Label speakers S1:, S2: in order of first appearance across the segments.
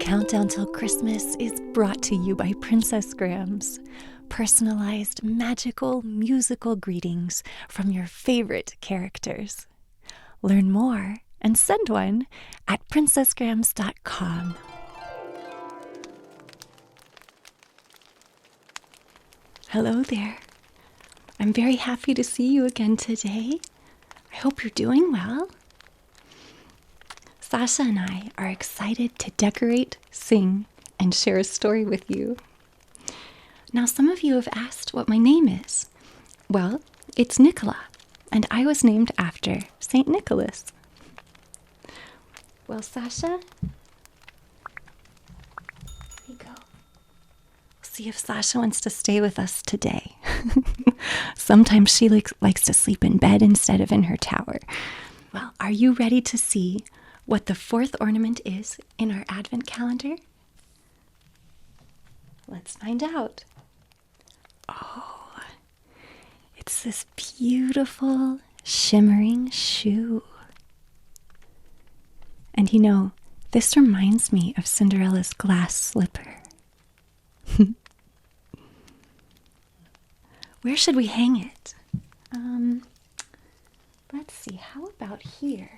S1: Countdown Till Christmas is brought to you by Princess Grams. Personalized, magical, musical greetings from your favorite characters. Learn more and send one at princessgrams.com. Hello there. I'm very happy to see you again today. I hope you're doing well. Sasha and I are excited to decorate, sing, and share a story with you. Now, some of you have asked what my name is. Well, it's Nicola, and I was named after St. Nicholas. Well, Sasha, here you go. See if Sasha wants to stay with us today. Sometimes she likes to sleep in bed instead of in her tower. Well, are you ready to see what the fourth ornament is in our Advent calendar? Let's find out. Oh, it's this beautiful, shimmering shoe. And you know, this reminds me of Cinderella's glass slipper. Where should we hang it? Let's see, how about here?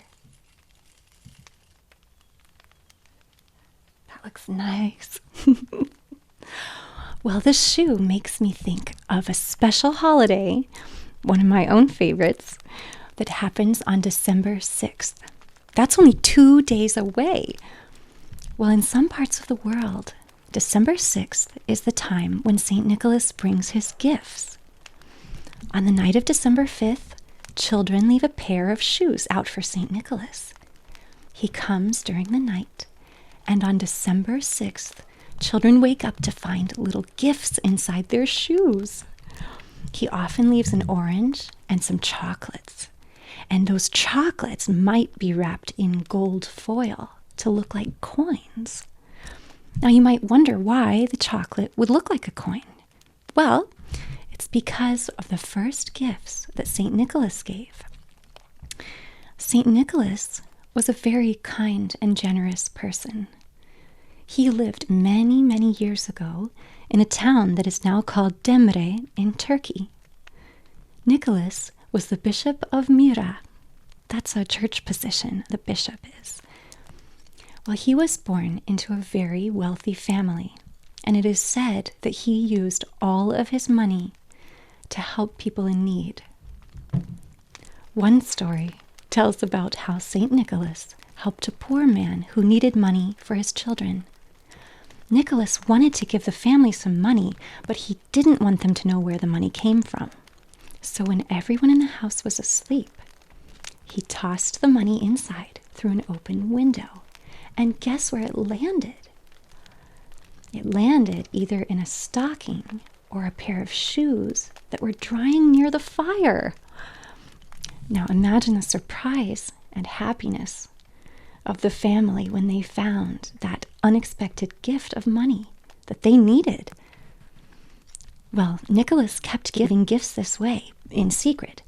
S1: That looks nice. Well, this shoe makes me think of a special holiday, one of my own favorites, that happens on December 6th. That's only 2 days away. Well, in some parts of the world, December 6th is the time when St. Nicholas brings his gifts. On the night of December 5th, children leave a pair of shoes out for St. Nicholas. He comes during the night, and on December 6th, children wake up to find little gifts inside their shoes. He often leaves an orange and some chocolates, and those chocolates might be wrapped in gold foil to look like coins. Now, you might wonder why the chocolate would look like a coin. Well, it's because of the first gifts that St. Nicholas gave. St. Nicholas was a very kind and generous person. He lived many, many years ago in a town that is now called Demre in Turkey. Nicholas was the bishop of Myra. That's a church position, the bishop is. Well, he was born into a very wealthy family, and it is said that he used all of his money to help people in need. One story tells about how St. Nicholas helped a poor man who needed money for his children. Nicholas wanted to give the family some money, but he didn't want them to know where the money came from. So when everyone in the house was asleep, he tossed the money inside through an open window. And guess where it landed? It landed either in a stocking or a pair of shoes that were drying near the fire. Now imagine the surprise and happiness of the family when they found that unexpected gift of money that they needed. Well, Nicholas kept giving gifts this way, in secret,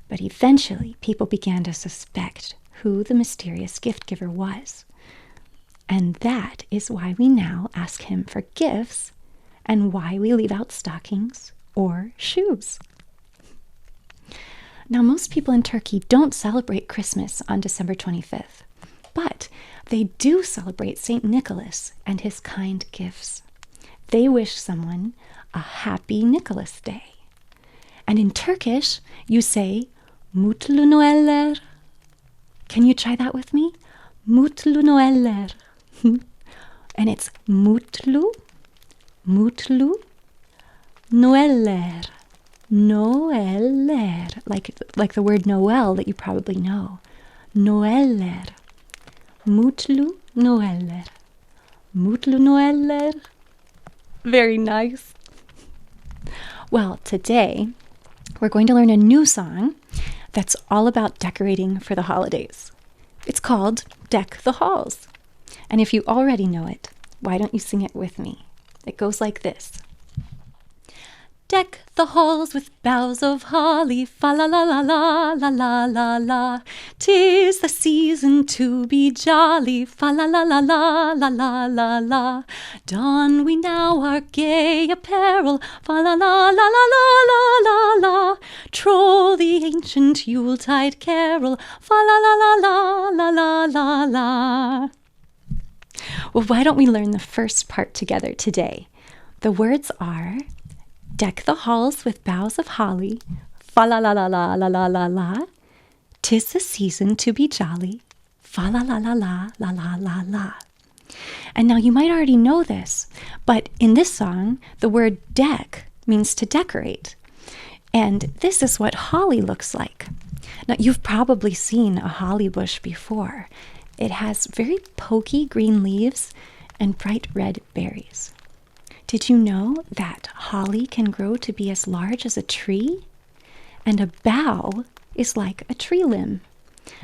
S1: but eventually people began to suspect who the mysterious gift giver was. And that is why we now ask him for gifts and why we leave out stockings or shoes. Now, most people in Turkey don't celebrate Christmas on December 25th. But they do celebrate St. Nicholas and his kind gifts. They wish someone a happy Nicholas Day. And in Turkish, you say, Mutlu Noeller. Can you try that with me? Mutlu Noeller. And it's Mutlu, Noeller. Noeller. Like the word Noel that you probably know. Noeller. Mutlu Noeller. Mutlu Noeller. Very nice. Well, today we're going to learn a new song that's all about decorating for the holidays. It's called Deck the Halls. And if you already know it, why don't you sing it with me? It goes like this. Deck the halls with boughs of holly, fa la la la la la la la la. 'Tis the season to be jolly, fa la la la la la la la la. Don we now our gay apparel, fa la la la la la la la la. Troll the ancient Yuletide carol, fa la la la la la la la la. Well, why don't we learn the first part together today? The words are: deck the halls with boughs of holly, fa la la la la la la la la. 'Tis the season to be jolly, fa la la la la la la la la. And now you might already know this, but in this song, the word deck means to decorate. And this is what holly looks like. Now, you've probably seen a holly bush before. It has very pokey green leaves and bright red berries. Did you know that holly can grow to be as large as a tree? And a bough is like a tree limb.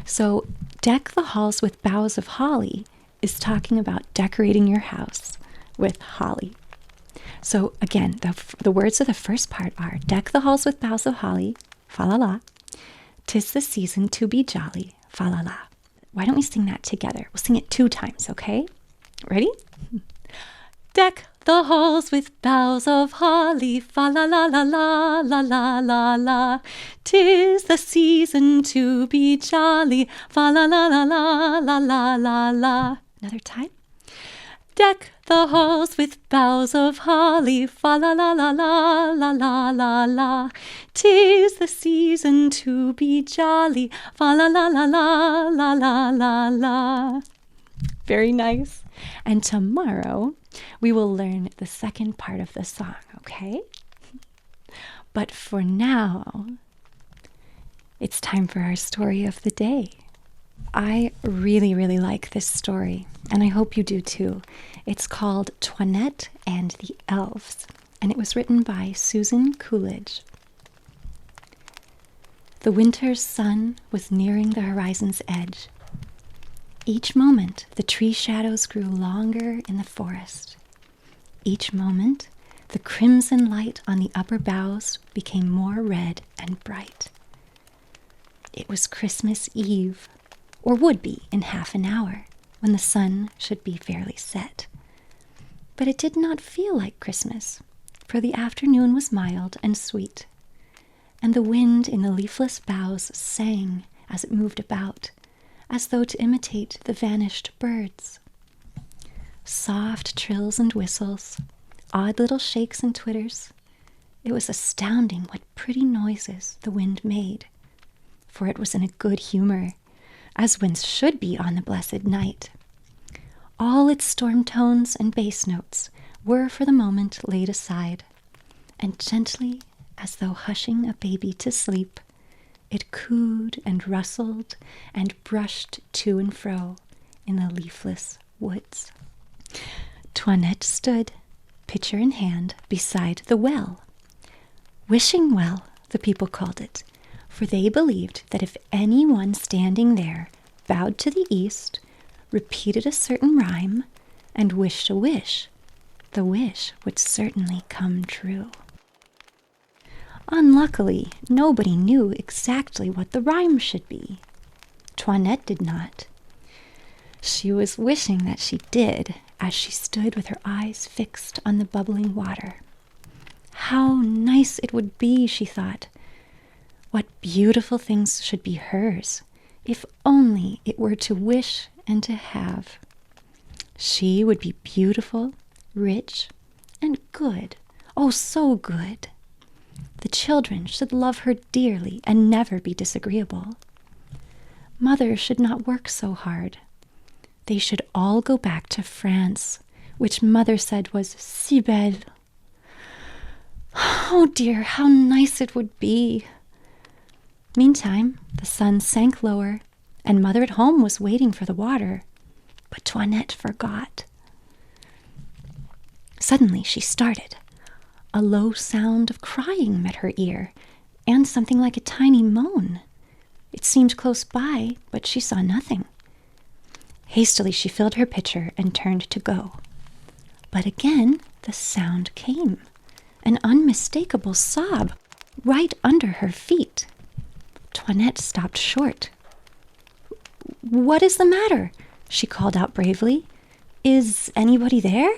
S1: So deck the halls with boughs of holly is talking about decorating your house with holly. So again, the words of the first part are: deck the halls with boughs of holly, fa la la. 'Tis the season to be jolly, fa la la. Why don't we sing that together? We'll sing it 2 times, okay? Ready? Deck the halls with boughs of holly, fa la la la la la la la la. 'Tis the season to be jolly, fa la la la la la la la la. Another time. Deck the halls with boughs of holly, fa la la la la la la la la. 'Tis the season to be jolly, fa la la la la la la la la. Very nice. And tomorrow we will learn the second part of the song, okay? But for now, it's time for our story of the day. I really, really like this story, and I hope you do too. It's called Toinette and the Elves, and it was written by Susan Coolidge. The winter's sun was nearing the horizon's edge. Each moment, the tree shadows grew longer in the forest. Each moment, the crimson light on the upper boughs became more red and bright. It was Christmas Eve, or would be in half an hour, when the sun should be fairly set. But it did not feel like Christmas, for the afternoon was mild and sweet, and the wind in the leafless boughs sang as it moved about, as though to imitate the vanished birds. Soft trills and whistles, odd little shakes and twitters. It was astounding what pretty noises the wind made, for it was in a good humor, as winds should be on the blessed night. All its storm tones and bass notes were for the moment laid aside, and gently, as though hushing a baby to sleep, it cooed and rustled and brushed to and fro in the leafless woods. Toinette stood, pitcher in hand, beside the well. Wishing well, the people called it, for they believed that if anyone standing there bowed to the east, repeated a certain rhyme, and wished a wish, the wish would certainly come true. Unluckily, nobody knew exactly what the rhyme should be. Toinette did not. She was wishing that she did, as she stood with her eyes fixed on the bubbling water. How nice it would be, she thought. What beautiful things should be hers, if only it were to wish and to have. She would be beautiful, rich, and good. Oh, so good. The children should love her dearly and never be disagreeable. Mother should not work so hard. They should all go back to France, which Mother said was si belle. Oh dear, how nice it would be. Meantime, the sun sank lower, and Mother at home was waiting for the water. But Toinette forgot. Suddenly she started. A low sound of crying met her ear, and something like a tiny moan. It seemed close by, but she saw nothing. Hastily she filled her pitcher and turned to go. But again the sound came, an unmistakable sob right under her feet. Toinette stopped short. "What is the matter?" she called out bravely. "Is anybody there?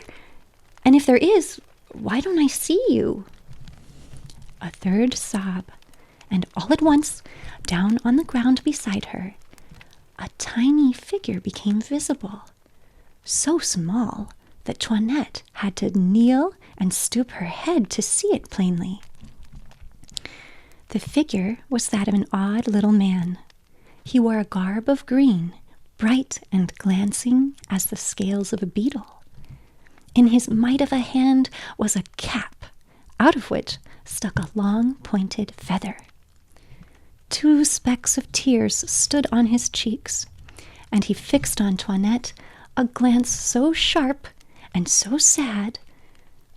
S1: And if there is, why don't I see you?" A third sob, and all at once, down on the ground beside her, a tiny figure became visible, so small that Toinette had to kneel and stoop her head to see it plainly. The figure was that of an odd little man. He wore a garb of green, bright and glancing as the scales of a beetle. In his mite of a hand was a cap, out of which stuck a long pointed feather. 2 specks of tears stood on his cheeks, and he fixed on Toinette a glance so sharp and so sad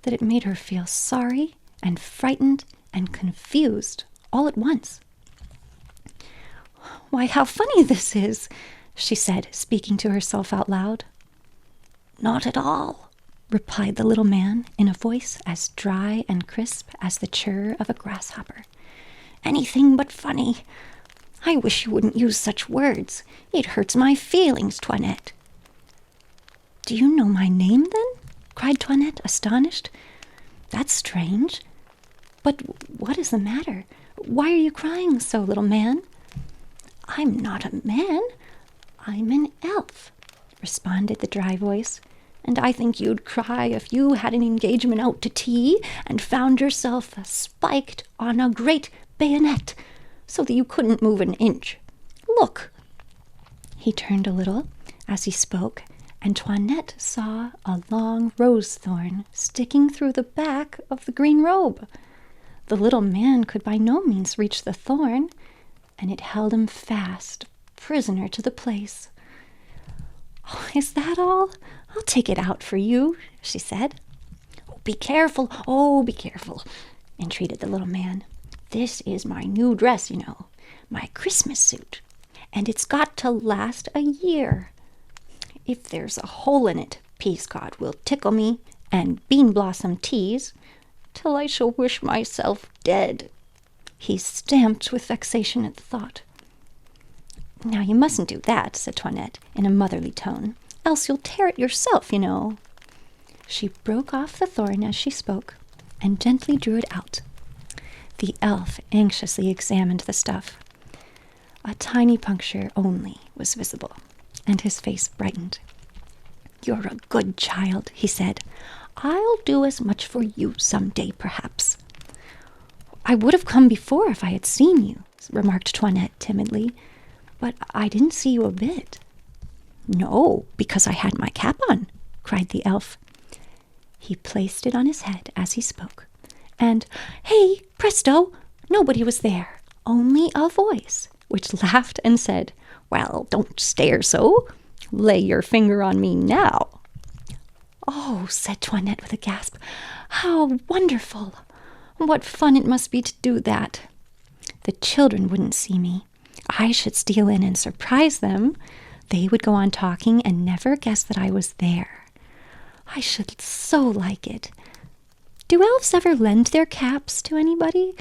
S1: that it made her feel sorry and frightened and confused all at once. "Why, how funny this is," she said, speaking to herself out loud. "Not at all," replied the little man in a voice as dry and crisp as the chirr of a grasshopper. "Anything but funny. I wish you wouldn't use such words. It hurts my feelings, Toinette." "Do you know my name, then?" cried Toinette, astonished. "That's strange. But what is the matter? Why are you crying so, little man?" "I'm not a man. I'm an elf," responded the dry voice. "And I think you'd cry if you had an engagement out to tea and found yourself spiked on a great bayonet so that you couldn't move an inch. Look." He turned a little as he spoke, and Toinette saw a long rose thorn sticking through the back of the green robe. The little man could by no means reach the thorn, and it held him fast, prisoner to the place. "Oh, is that all? I'll take it out for you," she said. Be careful, entreated the little man. "This is my new dress, you know, my Christmas suit, and it's got to last a year. If there's a hole in it, Peace God will tickle me and Bean Blossom tease till I shall wish myself dead." He stamped with vexation at the thought. "Now, you mustn't do that," said Toinette in a motherly tone, "else you'll tear it yourself, you know." She broke off the thorn as she spoke and gently drew it out. The elf anxiously examined the stuff. A tiny puncture only was visible, and his face brightened. "You're a good child," he said. "I'll do as much for you some day, perhaps." "I would have come before if I had seen you," remarked Toinette timidly, "but I didn't see you a bit." "No, because I had my cap on," cried the elf. He placed it on his head as he spoke, and, hey, presto, nobody was there, only a voice, which laughed and said, "Well, don't stare so. Lay your finger on me now." "Oh," said Toinette with a gasp, "how wonderful! What fun it must be to do that. The children wouldn't see me. I should steal in and surprise them. They would go on talking and never guess that I was there. I should so like it. Do elves ever lend their caps to anybody?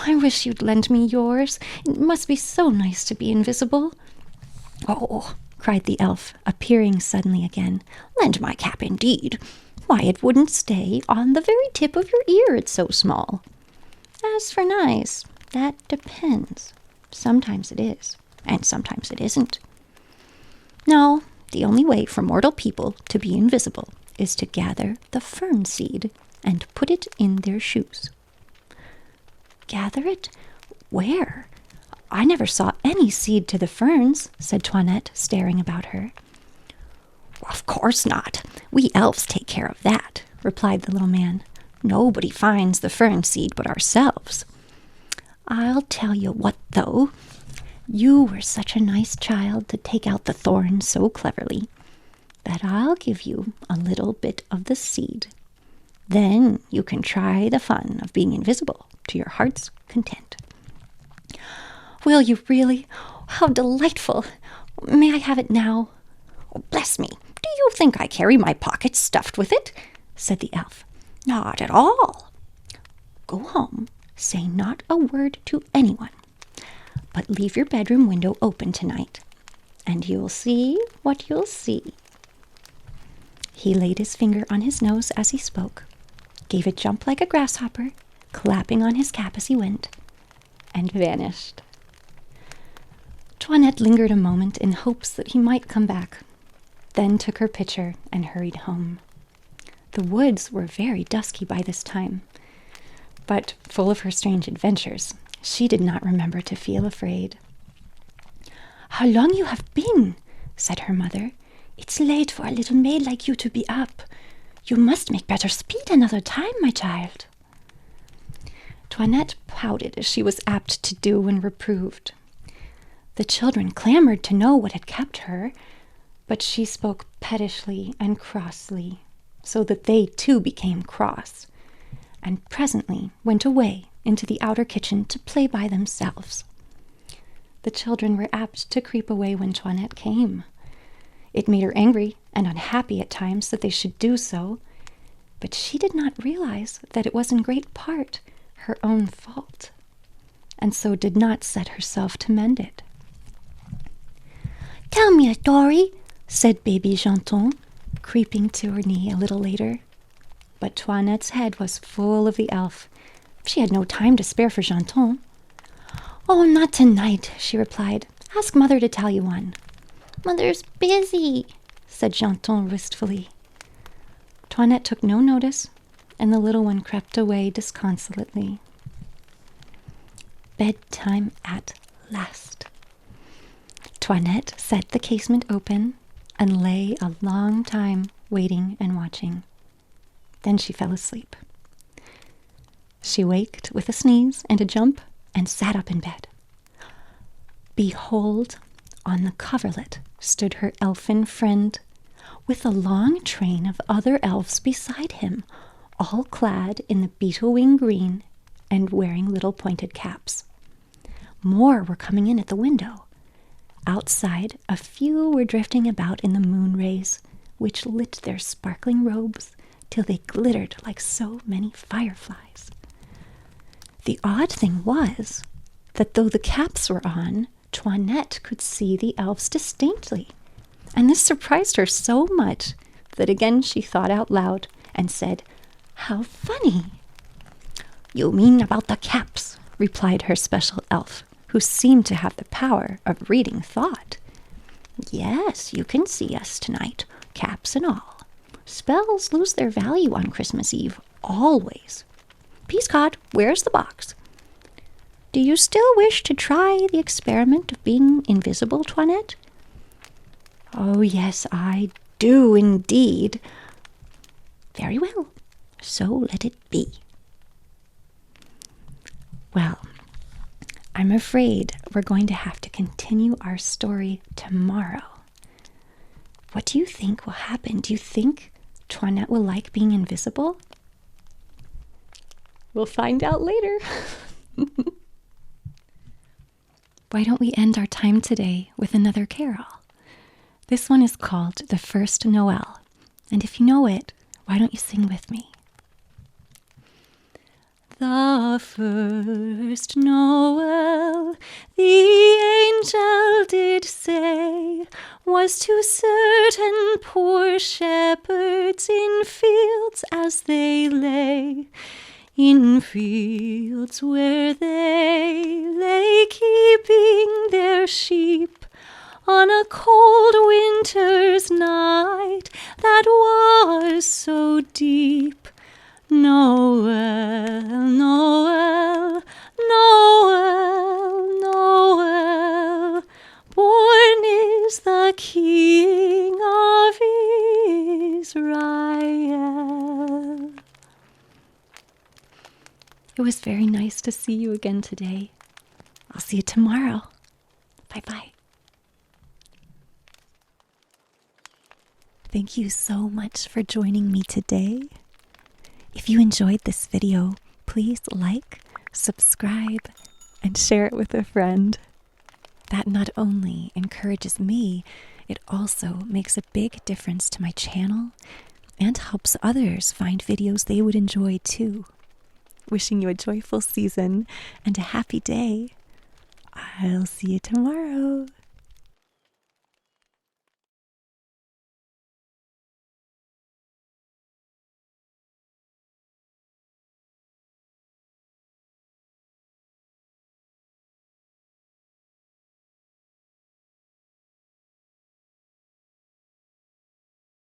S1: I wish you'd lend me yours. It must be so nice to be invisible." "Oh," cried the elf, appearing suddenly again, "lend my cap indeed. Why, it wouldn't stay on the very tip of your ear, it's so small. As for nice, that depends. Sometimes it is, and sometimes it isn't. No, the only way for mortal people to be invisible is to gather the fern seed and put it in their shoes." "Gather it? Where? I never saw any seed to the ferns," said Toinette, staring about her. "Of course not. We elves take care of that," replied the little man. "Nobody finds the fern seed but ourselves. I'll tell you what, though. You were such a nice child to take out the thorn so cleverly that I'll give you a little bit of the seed. Then you can try the fun of being invisible to your heart's content." "Will you really? How delightful! May I have it now?" "Oh, bless me, do you think I carry my pockets stuffed with it?" said the elf. Not at all. Go home, say not a word to anyone, but leave your bedroom window open tonight, and you'll see what you'll see." He laid his finger on his nose as he spoke, gave a jump like a grasshopper, clapping on his cap as he went, and vanished. Toinette lingered a moment in hopes that he might come back, then took her pitcher and hurried home. The woods were very dusky by this time, but full of her strange adventures, she did not remember to feel afraid. "How long you have been," said her mother. "It's late for a little maid like you to be up. You must make better speed another time, my child." Toinette pouted, as she was apt to do when reproved. The children clamored to know what had kept her, but she spoke pettishly and crossly, so that they too became cross, and presently went away into the outer kitchen to play by themselves. The children were apt to creep away when Toinette came. It made her angry and unhappy at times that they should do so, but she did not realize that it was in great part her own fault, and so did not set herself to mend it. "Tell me a story," said baby Janton, creeping to her knee a little later. But Toinette's head was full of the elf. She had no time to spare for Janton. "Oh, not tonight," she replied. "Ask Mother to tell you one." "Mother's busy," said Janton wistfully. Toinette took no notice, and the little one crept away disconsolately. Bedtime at last. Toinette set the casement open and lay a long time waiting and watching. Then she fell asleep. She waked with a sneeze and a jump and sat up in bed. Behold, on the coverlet stood her elfin friend, with a long train of other elves beside him, all clad in the beetle-wing green and wearing little pointed caps. More were coming in at the window. Outside, a few were drifting about in the moon rays, which lit their sparkling robes till they glittered like so many fireflies. The odd thing was that though the caps were on, Toinette could see the elves distinctly, and this surprised her so much that again she thought out loud and said, "How funny!" "You mean about the caps," replied her special elf, who seemed to have the power of reading thought. "Yes, you can see us tonight, caps and all. Spells lose their value on Christmas Eve, always. Peascod, where's the box? Do you still wish to try the experiment of being invisible, Toinette?" "Oh, yes, I do indeed." "Very well, so let it be." Well, I'm afraid we're going to have to continue our story tomorrow. What do you think will happen? Do you think Toinette will like being invisible? We'll find out later. Why don't we end our time today with another carol? This one is called The First Noel, and if you know it, why don't you sing with me? The first Noel, the angel did say, was to certain poor shepherds in fields as they lay, in fields where they lay keeping their sheep on a cold winter's night that was so deep. Noel, Noel, Noel, Noel, born is the King of Israel. It was very nice to see you again today. I'll see you tomorrow. Bye-bye. Thank you so much for joining me today. If you enjoyed this video, please like, subscribe, and share it with a friend. That not only encourages me, it also makes a big difference to my channel and helps others find videos they would enjoy too. Wishing you a joyful season and a happy day. I'll see you tomorrow.